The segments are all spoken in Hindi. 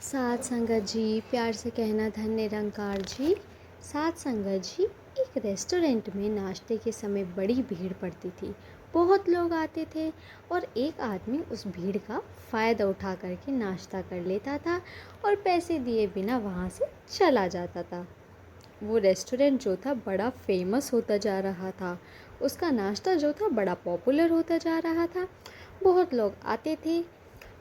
साथ संगत जी, प्यार से कहना धन निरंकार जी। साथ संगत जी, एक रेस्टोरेंट में नाश्ते के समय बड़ी भीड़ पड़ती थी। बहुत लोग आते थे और एक आदमी उस भीड़ का फ़ायदा उठा करके नाश्ता कर लेता था और पैसे दिए बिना वहाँ से चला जाता था। वो रेस्टोरेंट जो था बड़ा फेमस होता जा रहा था। उसका नाश्ता जो था बड़ा पॉपुलर होता जा रहा था। बहुत लोग आते थे।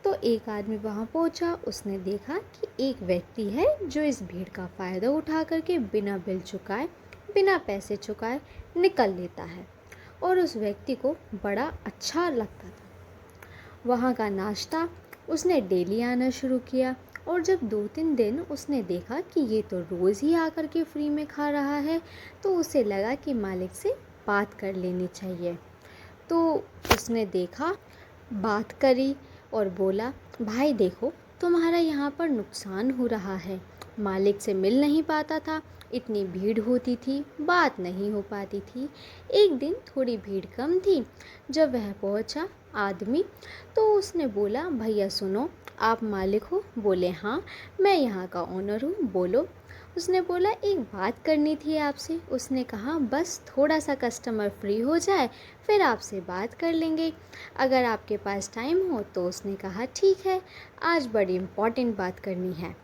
तो एक आदमी वहाँ पहुँचा। उसने देखा कि एक व्यक्ति है जो इस भीड़ का फ़ायदा उठा करके बिना बिल चुकाए, बिना पैसे चुकाए निकल लेता है और उस व्यक्ति को बड़ा अच्छा लगता था वहाँ का नाश्ता। उसने डेली आना शुरू किया और जब 2-3 दिन उसने देखा कि ये तो रोज़ ही आकर के फ्री में खा रहा है, तो उसे लगा कि मालिक से बात कर लेनी चाहिए। तो उसने देखा, बात करी और बोला, भाई देखो, तुम्हारा यहाँ पर नुकसान हो रहा है। मालिक से मिल नहीं पाता था, इतनी भीड़ होती थी, बात नहीं हो पाती थी। एक दिन थोड़ी भीड़ कम थी। जब वह पहुँचा आदमी, तो उसने बोला, भैया सुनो, आप मालिक हो? बोले हाँ, मैं यहाँ का ओनर हूँ, बोलो। उसने बोला, एक बात करनी थी आपसे। उसने कहा, बस थोड़ा सा कस्टमर फ्री हो जाए फिर आपसे बात कर लेंगे, अगर आपके पास टाइम हो। तो उसने कहा, ठीक है, आज बड़ी इम्पॉर्टेंट बात करनी है।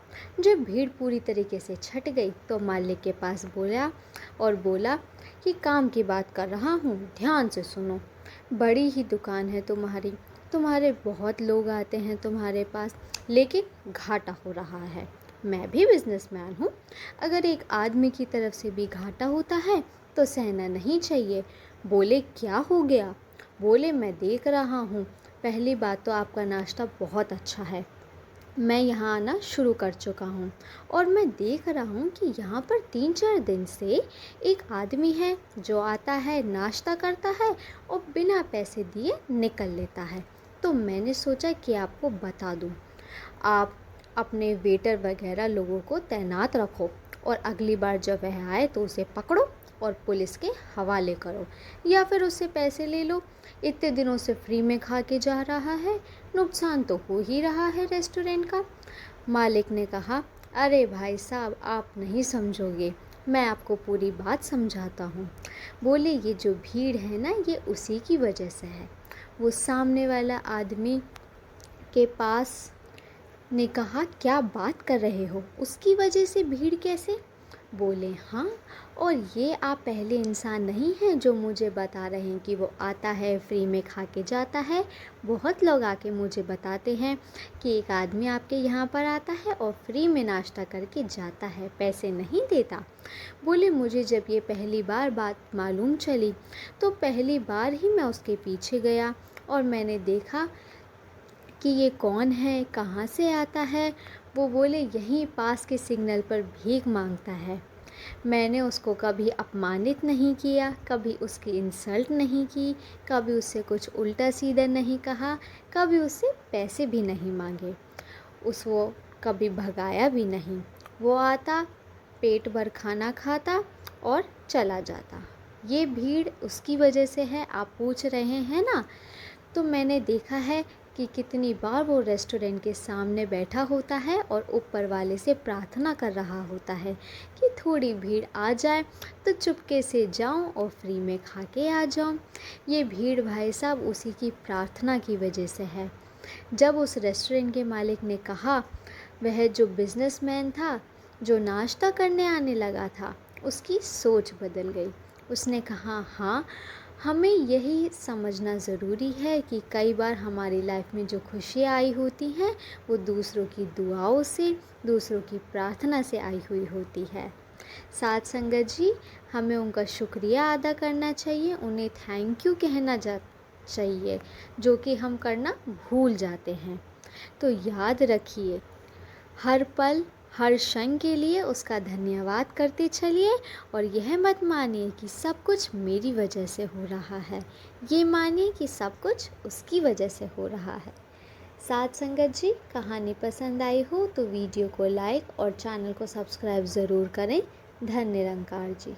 जब भीड़ पूरी तरीके से छट गई तो मालिक के पास बोला कि काम की बात कर रहा हूँ, ध्यान से सुनो। बड़ी ही दुकान है तुम्हारे बहुत लोग आते हैं तुम्हारे पास, लेकिन घाटा हो रहा है। मैं भी बिजनेसमैन हूँ, अगर एक आदमी की तरफ से भी घाटा होता है तो सहना नहीं चाहिए। बोले, क्या हो गया? बोले, मैं देख रहा हूँ, पहली बात तो आपका नाश्ता बहुत अच्छा है, मैं यहाँ आना शुरू कर चुका हूँ और मैं देख रहा हूँ कि यहाँ पर 3-4 दिन से एक आदमी है जो आता है, नाश्ता करता है और बिना पैसे दिए निकल लेता है। तो मैंने सोचा कि आपको बता दूँ, आप अपने वेटर वगैरह लोगों को तैनात रखो और अगली बार जब वह आए तो उसे पकड़ो और पुलिस के हवाले करो, या फिर उससे पैसे ले लो। इतने दिनों से फ्री में खा के जा रहा है, नुकसान तो हो ही रहा है रेस्टोरेंट का। मालिक ने कहा, अरे भाई साहब, आप नहीं समझोगे, मैं आपको पूरी बात समझाता हूँ। बोले, ये जो भीड़ है ना, ये उसी की वजह से है। वो सामने वाला आदमी के पास ने कहा, क्या बात कर रहे हो, उसकी वजह से भीड़ कैसे? बोले, हाँ, और ये आप पहले इंसान नहीं हैं जो मुझे बता रहे हैं कि वो आता है, फ्री में खा के जाता है। बहुत लोग आके मुझे बताते हैं कि एक आदमी आपके यहाँ पर आता है और फ्री में नाश्ता करके जाता है, पैसे नहीं देता। बोले, मुझे जब ये पहली बार बात मालूम चली तो पहली बार ही मैं उसके पीछे गया और मैंने देखा कि ये कौन है, कहाँ से आता है। वो बोले, यहीं पास के सिग्नल पर भीख मांगता है। मैंने उसको कभी अपमानित नहीं किया, कभी उसकी इंसल्ट नहीं की, कभी उससे कुछ उल्टा सीधा नहीं कहा, कभी उससे पैसे भी नहीं मांगे, उसको कभी भगाया भी नहीं। वो आता, पेट भर खाना खाता और चला जाता। ये भीड़ उसकी वजह से है, आप पूछ रहे हैं ना? तो मैंने देखा है कि कितनी बार वो रेस्टोरेंट के सामने बैठा होता है और ऊपर वाले से प्रार्थना कर रहा होता है कि थोड़ी भीड़ आ जाए तो चुपके से जाऊं और फ्री में खा के आ जाऊं। ये भीड़ भाई साहब उसी की प्रार्थना की वजह से है। जब उस रेस्टोरेंट के मालिक ने कहा, वह जो बिजनेसमैन था जो नाश्ता करने आने लगा था, उसकी सोच बदल गई। उसने कहा, हाँ, हमें यही समझना ज़रूरी है कि कई बार हमारी लाइफ में जो खुशियाँ आई होती हैं वो दूसरों की दुआओं से, दूसरों की प्रार्थना से आई हुई होती है। साथ संगत जी, हमें उनका शुक्रिया अदा करना चाहिए, उन्हें थैंक यू कहना चाहिए, जो कि हम करना भूल जाते हैं। तो याद रखिए, हर पल, हर क्षण के लिए उसका धन्यवाद करते चलिए और यह मत मानिए कि सब कुछ मेरी वजह से हो रहा है, ये मानिए कि सब कुछ उसकी वजह से हो रहा है। साथ संगत जी, कहानी पसंद आई हो तो वीडियो को लाइक और चैनल को सब्सक्राइब ज़रूर करें। धन निरंकार जी।